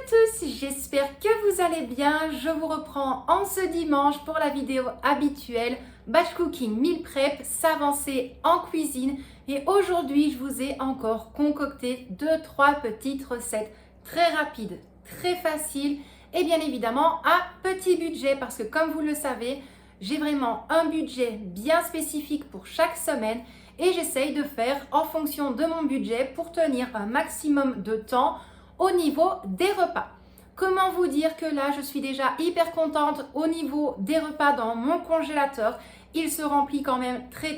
tous, j'espère que vous allez bien. Je vous reprends en ce dimanche pour la vidéo habituelle batch cooking, meal prep, s'avancer en cuisine. Et aujourd'hui, je vous ai encore concocté 2-3 petites recettes très rapides, très faciles et bien évidemment à petit budget parce que comme vous le savez, j'ai vraiment un budget bien spécifique pour chaque semaine et j'essaye de faire en fonction de mon budget pour tenir un maximum de temps au niveau des repas. Comment vous dire que là, je suis déjà hyper contente au niveau des repas dans mon congélateur. Il se remplit quand même très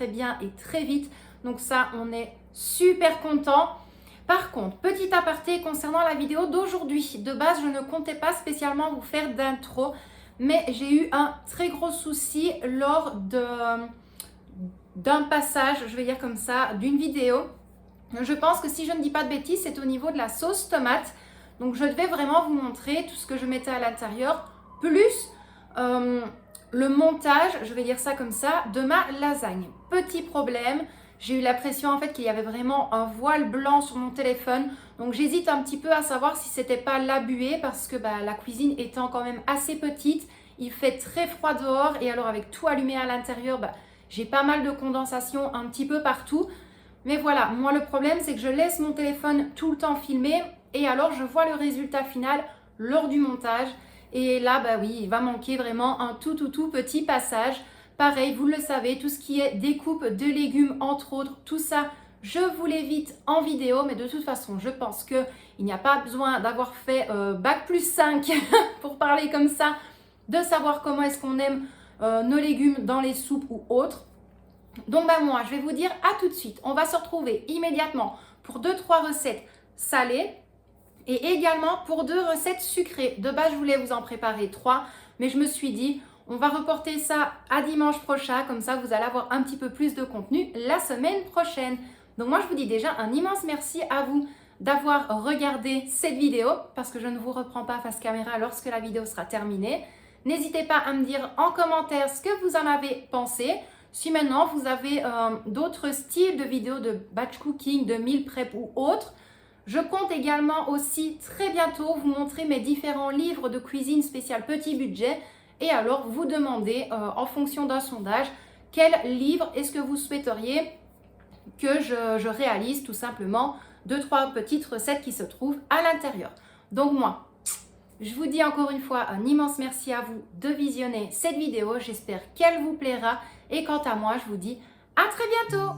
bien et très vite. Donc ça, on est super content. Par contre, petit aparté concernant la vidéo d'aujourd'hui. De base, je ne comptais pas spécialement vous faire d'intro, mais j'ai eu un très gros souci lors d'un passage, je vais dire comme ça, d'une vidéo. Je pense que si je ne dis pas de bêtises, c'est au niveau de la sauce tomate. Donc je devais vraiment vous montrer tout ce que je mettais à l'intérieur, plus le montage, je vais dire ça comme ça, de ma lasagne. Petit problème, j'ai eu l'impression en fait qu'il y avait vraiment un voile blanc sur mon téléphone. Donc j'hésite un petit peu à savoir si c'était pas la buée parce que la cuisine étant quand même assez petite, il fait très froid dehors et alors avec tout allumé à l'intérieur, j'ai pas mal de condensation un petit peu partout. Mais voilà, moi le problème c'est que je laisse mon téléphone tout le temps filmer et alors je vois le résultat final lors du montage. Et là, oui, il va manquer vraiment un tout petit passage. Pareil, vous le savez, tout ce qui est découpe de légumes entre autres, tout ça, je vous l'évite en vidéo. Mais de toute façon, je pense qu'il n'y a pas besoin d'avoir fait bac+5 pour parler comme ça, de savoir comment est-ce qu'on aime nos légumes dans les soupes ou autres. Donc moi, je vais vous dire à tout de suite. On va se retrouver immédiatement pour 2-3 recettes salées et également pour 2 recettes sucrées. De base, je voulais vous en préparer 3, mais je me suis dit, on va reporter ça à dimanche prochain. Comme ça, vous allez avoir un petit peu plus de contenu la semaine prochaine. Donc moi, je vous dis déjà un immense merci à vous d'avoir regardé cette vidéo parce que je ne vous reprends pas face caméra lorsque la vidéo sera terminée. N'hésitez pas à me dire en commentaire ce que vous en avez pensé. Si maintenant vous avez d'autres styles de vidéos de batch cooking, de meal prep ou autres, je compte également aussi très bientôt vous montrer mes différents livres de cuisine spécial petit budget et alors vous demander en fonction d'un sondage quel livre est-ce que vous souhaiteriez que je réalise tout simplement 2-3 petites recettes qui se trouvent à l'intérieur. Donc moi, je vous dis encore une fois un immense merci à vous de visionner cette vidéo. J'espère qu'elle vous plaira. Et quant à moi, je vous dis à très bientôt.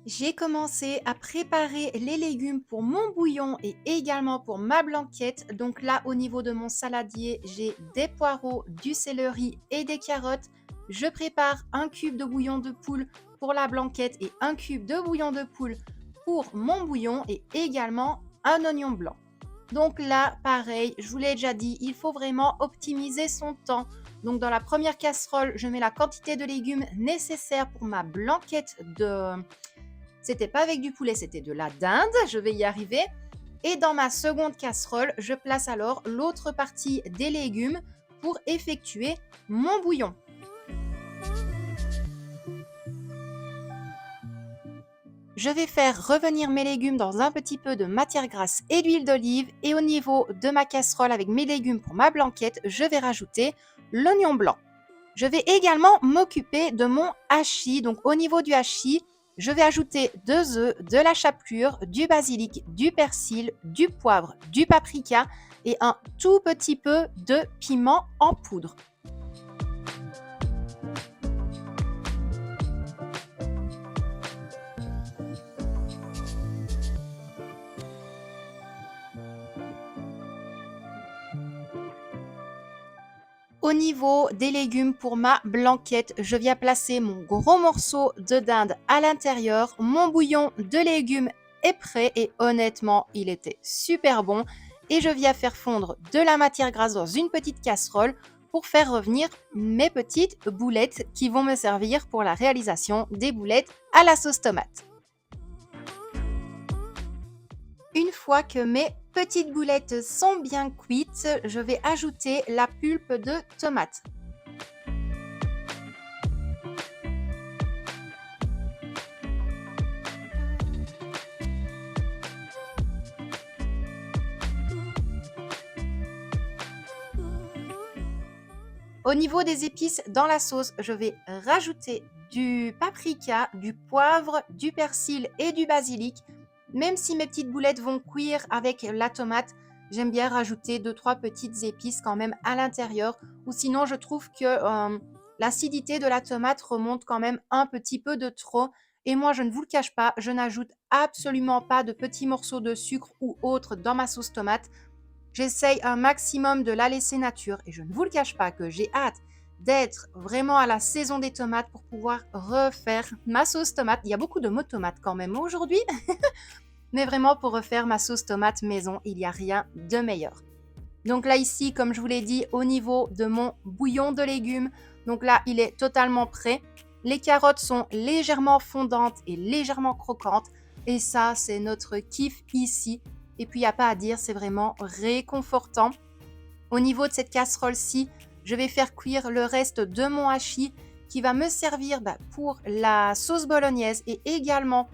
J'ai commencé à préparer les légumes pour mon bouillon et également pour ma blanquette. Donc là, au niveau de mon saladier, j'ai des poireaux, du céleri et des carottes. Je prépare un cube de bouillon de poule pour la blanquette et un cube de bouillon de poule pour mon bouillon et également un oignon blanc. Donc là, pareil, je vous l'ai déjà dit, il faut vraiment optimiser son temps. Donc dans la première casserole, je mets la quantité de légumes nécessaire pour ma blanquette de... C'était pas avec du poulet, c'était de la dinde, je vais y arriver. Et dans ma seconde casserole, je place alors l'autre partie des légumes pour effectuer mon bouillon. Je vais faire revenir mes légumes dans un petit peu de matière grasse et d'huile d'olive et au niveau de ma casserole avec mes légumes pour ma blanquette, je vais rajouter l'oignon blanc. Je vais également m'occuper de mon hachis. Donc au niveau du hachis, je vais ajouter 2 œufs, de la chapelure, du basilic, du persil, du poivre, du paprika et un tout petit peu de piment en poudre. Au niveau des légumes pour ma blanquette, je viens placer mon gros morceau de dinde à l'intérieur. Mon bouillon de légumes est prêt et honnêtement, il était super bon. Et je viens faire fondre de la matière grasse dans une petite casserole pour faire revenir mes petites boulettes qui vont me servir pour la réalisation des boulettes à la sauce tomate. Une fois que mes petites boulettes sont bien cuites, je vais ajouter la pulpe de tomate. Au niveau des épices dans la sauce, je vais rajouter du paprika, du poivre, du persil et du basilic. Même si mes petites boulettes vont cuire avec la tomate, j'aime bien rajouter 2-3 petites épices quand même à l'intérieur. Ou sinon, je trouve que l'acidité de la tomate remonte quand même un petit peu de trop. Et moi, je ne vous le cache pas, je n'ajoute absolument pas de petits morceaux de sucre ou autre dans ma sauce tomate. J'essaye un maximum de la laisser nature et je ne vous le cache pas que j'ai hâte d'être vraiment à la saison des tomates pour pouvoir refaire ma sauce tomate. Il y a beaucoup de mots tomates quand même aujourd'hui, mais vraiment pour refaire ma sauce tomate maison, il n'y a rien de meilleur. Donc là ici, comme je vous l'ai dit, au niveau de mon bouillon de légumes, donc là il est totalement prêt. Les carottes sont légèrement fondantes et légèrement croquantes et ça c'est notre kiff ici. Et puis il n'y a pas à dire, c'est vraiment réconfortant. Au niveau de cette casserole-ci, je vais faire cuire le reste de mon hachis qui va me servir pour la sauce bolognaise et également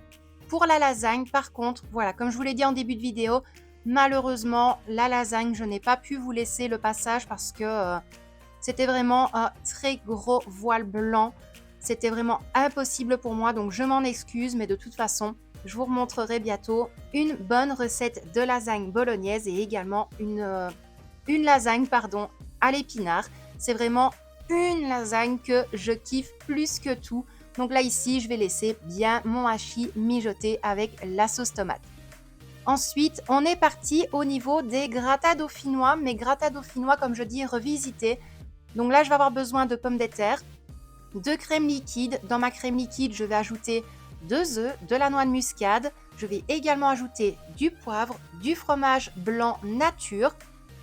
pour la lasagne. Par contre, voilà, comme je vous l'ai dit en début de vidéo, malheureusement, la lasagne, je n'ai pas pu vous laisser le passage parce que c'était vraiment un très gros voile blanc. C'était vraiment impossible pour moi, donc je m'en excuse, mais de toute façon, je vous remontrerai bientôt une bonne recette de lasagne bolognaise et également une lasagne à l'épinard. C'est vraiment une lasagne que je kiffe plus que tout. Donc là ici, je vais laisser bien mon hachis mijoter avec la sauce tomate. Ensuite, on est parti au niveau des gratins dauphinois. Mes gratins dauphinois, comme je dis, revisités. Donc là, je vais avoir besoin de pommes de terre, de crème liquide. Dans ma crème liquide, je vais ajouter 2 œufs, de la noix de muscade. Je vais également ajouter du poivre, du fromage blanc nature.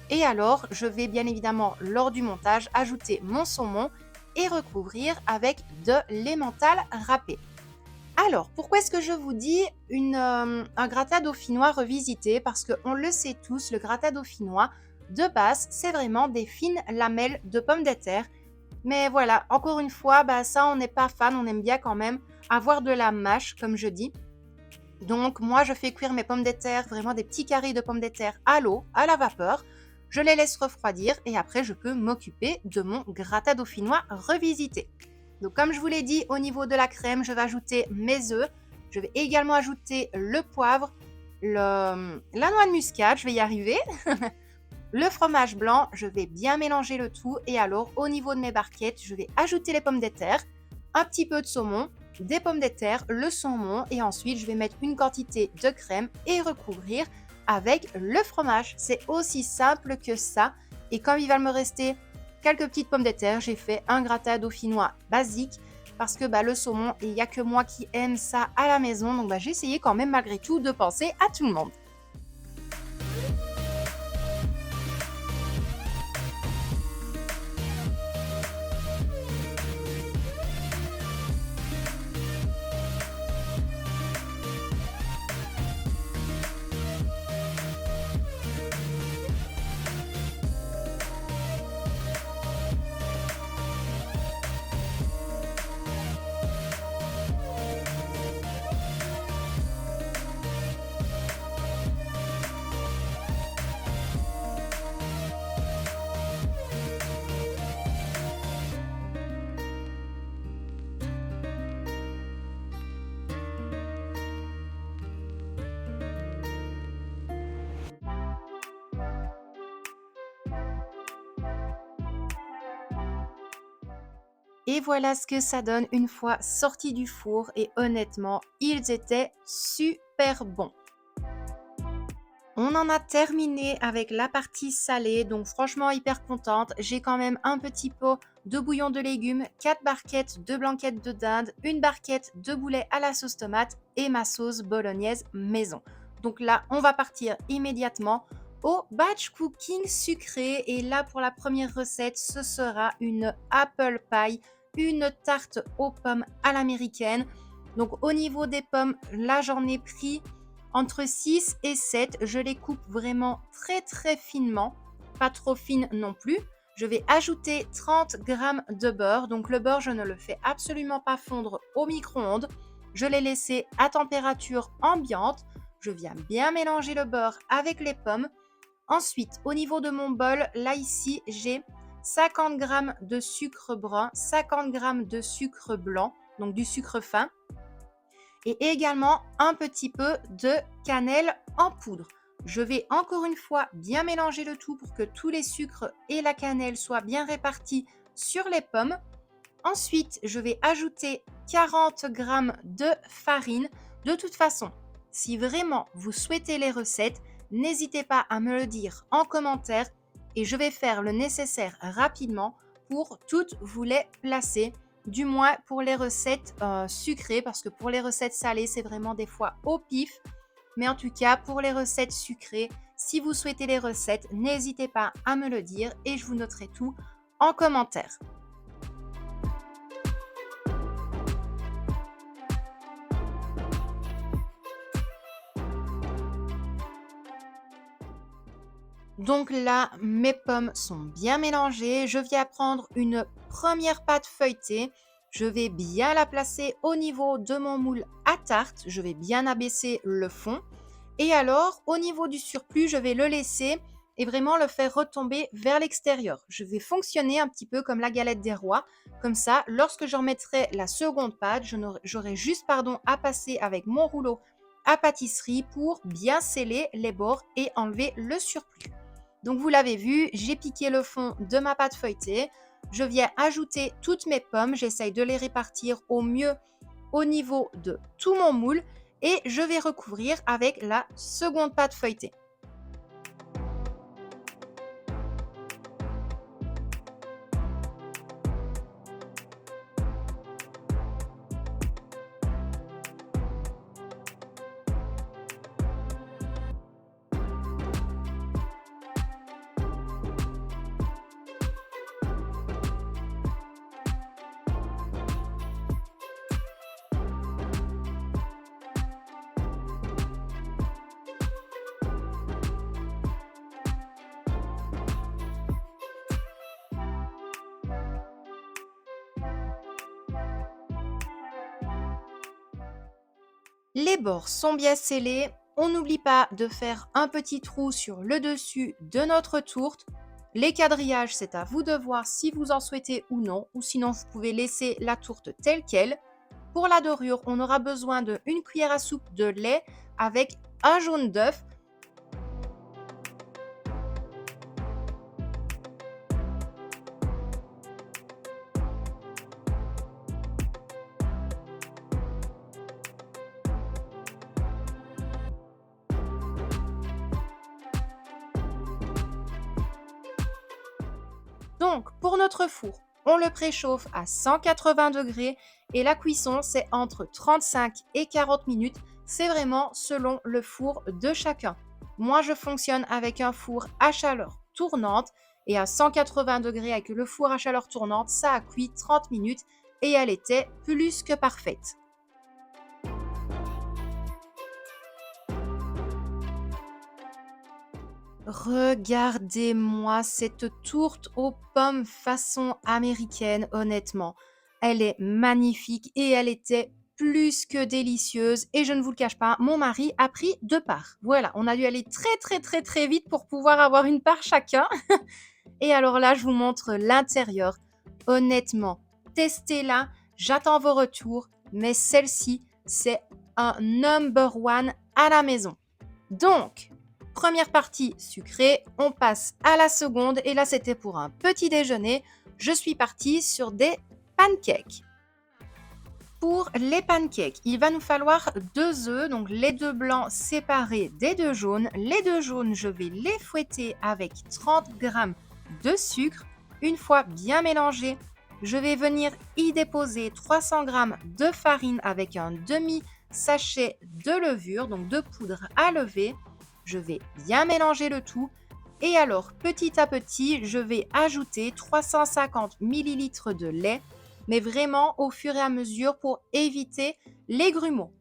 Et alors, je vais bien évidemment, lors du montage, ajouter mon saumon et recouvrir avec de l'emmental râpé. Alors, pourquoi est-ce que je vous dis un gratin dauphinois revisité? Parce qu'on le sait tous, le gratin dauphinois, de base, c'est vraiment des fines lamelles de pommes de terre. Mais voilà, encore une fois, ça, on n'est pas fan, on aime bien quand même avoir de la mâche, comme je dis. Donc, moi, je fais cuire mes pommes de terre, vraiment des petits carrés de pommes de terre à l'eau, à la vapeur. Je les laisse refroidir et après, je peux m'occuper de mon gratin dauphinois revisité. Donc, comme je vous l'ai dit, au niveau de la crème, je vais ajouter mes œufs. Je vais également ajouter le poivre, la noix de muscade, je vais y arriver. Le fromage blanc, je vais bien mélanger le tout. Et alors, au niveau de mes barquettes, je vais ajouter les pommes de terre, un petit peu de saumon, des pommes de terre, le saumon. Et ensuite, je vais mettre une quantité de crème et recouvrir avec le fromage. C'est aussi simple que ça. Et comme il va me rester quelques petites pommes de terre, j'ai fait un gratin dauphinois basique parce que le saumon, il n'y a que moi qui aime ça à la maison. Donc j'ai essayé quand même malgré tout de penser à tout le monde. Et voilà ce que ça donne une fois sortis du four et honnêtement, ils étaient super bons. On en a terminé avec la partie salée, donc franchement hyper contente. J'ai quand même un petit pot de bouillon de légumes, 4 barquettes de blanquettes de dinde, une barquette de boulet à la sauce tomate et ma sauce bolognaise maison. Donc là, on va partir immédiatement au batch cooking sucré. Et là, pour la première recette, ce sera une apple pie, une tarte aux pommes à l'américaine. Donc au niveau des pommes, là j'en ai pris entre 6 et 7. Je les coupe vraiment très très finement, pas trop fines non plus. Je vais ajouter 30 g de beurre. Donc le beurre, je ne le fais absolument pas fondre au micro-ondes. Je l'ai laissé à température ambiante. Je viens bien mélanger le beurre avec les pommes. Ensuite, au niveau de mon bol, là ici, j'ai 50 g de sucre brun, 50 g de sucre blanc, donc du sucre fin, et également un petit peu de cannelle en poudre. Je vais encore une fois bien mélanger le tout pour que tous les sucres et la cannelle soient bien répartis sur les pommes. Ensuite, je vais ajouter 40 g de farine. De toute façon, si vraiment vous souhaitez les recettes, n'hésitez pas à me le dire en commentaire et je vais faire le nécessaire rapidement pour toutes vous les placer. Du moins pour les recettes sucrées, parce que pour les recettes salées, c'est vraiment des fois au pif. Mais en tout cas, pour les recettes sucrées, si vous souhaitez les recettes, n'hésitez pas à me le dire et je vous noterai tout en commentaire. Donc là, mes pommes sont bien mélangées. Je viens prendre une première pâte feuilletée. Je vais bien la placer au niveau de mon moule à tarte. Je vais bien abaisser le fond. Et alors, au niveau du surplus, je vais le laisser et vraiment le faire retomber vers l'extérieur. Je vais fonctionner un petit peu comme la galette des rois. Comme ça, lorsque j'en mettrai la seconde pâte, j'aurai juste à passer avec mon rouleau à pâtisserie pour bien sceller les bords et enlever le surplus. Donc vous l'avez vu, j'ai piqué le fond de ma pâte feuilletée. Je viens ajouter toutes mes pommes. J'essaye de les répartir au mieux au niveau de tout mon moule et je vais recouvrir avec la seconde pâte feuilletée. Les bords sont bien scellés. On n'oublie pas de faire un petit trou sur le dessus de notre tourte. Les quadrillages, c'est à vous de voir si vous en souhaitez ou non, ou sinon vous pouvez laisser la tourte telle qu'elle. Pour la dorure, on aura besoin de 1 cuillère à soupe de lait avec un jaune d'œuf. Donc, pour notre four, on le préchauffe à 180 degrés et la cuisson, c'est entre 35 et 40 minutes. C'est vraiment selon le four de chacun. Moi, je fonctionne avec un four à chaleur tournante et à 180 degrés avec le four à chaleur tournante, ça a cuit 30 minutes et elle était plus que parfaite. Regardez-moi cette tourte aux pommes façon américaine, honnêtement. Elle est magnifique et elle était plus que délicieuse. Et je ne vous le cache pas, mon mari a pris 2 parts. Voilà, on a dû aller très très très très vite pour pouvoir avoir une part chacun. Et alors là, je vous montre l'intérieur. Honnêtement, testez-la, j'attends vos retours. Mais celle-ci, c'est un number one à la maison. Donc, première partie sucrée, on passe à la seconde et là c'était pour un petit déjeuner. Je suis partie sur des pancakes. Pour les pancakes, il va nous falloir 2 œufs, donc les 2 blancs séparés des 2 jaunes. Les 2 jaunes, je vais les fouetter avec 30 g de sucre. Une fois bien mélangés, je vais venir y déposer 300 g de farine avec un demi-sachet de levure, donc de poudre à lever. Je vais bien mélanger le tout et alors petit à petit, je vais ajouter 350 ml de lait, mais vraiment au fur et à mesure pour éviter les grumeaux.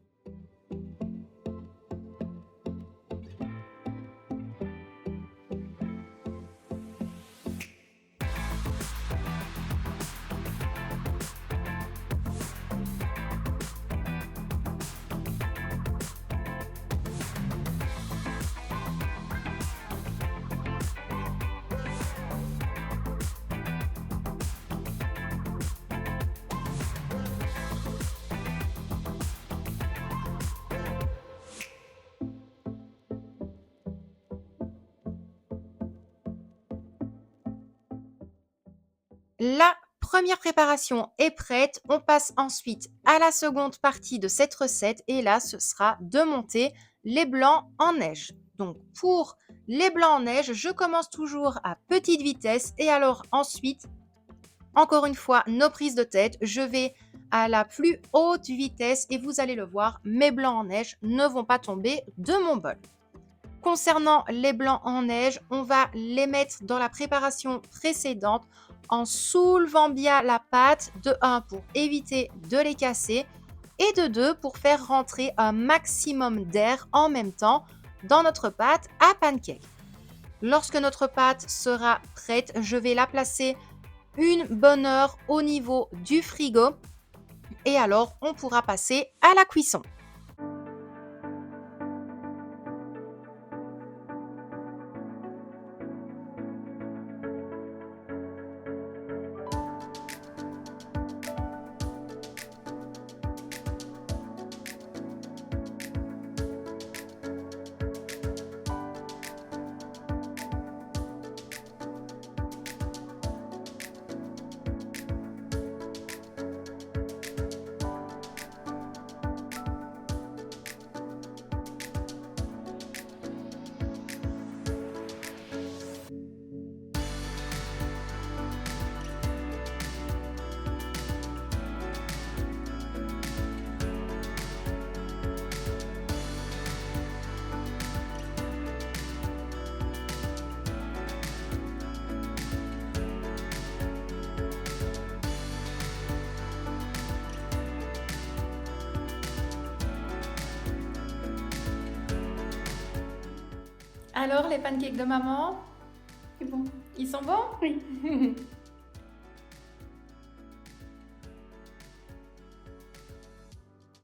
La première préparation est prête. On passe ensuite à la seconde partie de cette recette et là, ce sera de monter les blancs en neige. Donc pour les blancs en neige, je commence toujours à petite vitesse et alors ensuite, encore une fois, nos prises de tête, je vais à la plus haute vitesse et vous allez le voir, mes blancs en neige ne vont pas tomber de mon bol. Concernant les blancs en neige, on va les mettre dans la préparation précédente en soulevant bien la pâte, de 1 pour éviter de les casser et de 2 pour faire rentrer un maximum d'air en même temps dans notre pâte à pancake. Lorsque notre pâte sera prête, je vais la placer une bonne heure au niveau du frigo et alors on pourra passer à la cuisson. Alors, les pancakes de maman, C'est bon. ils sont bons? Oui.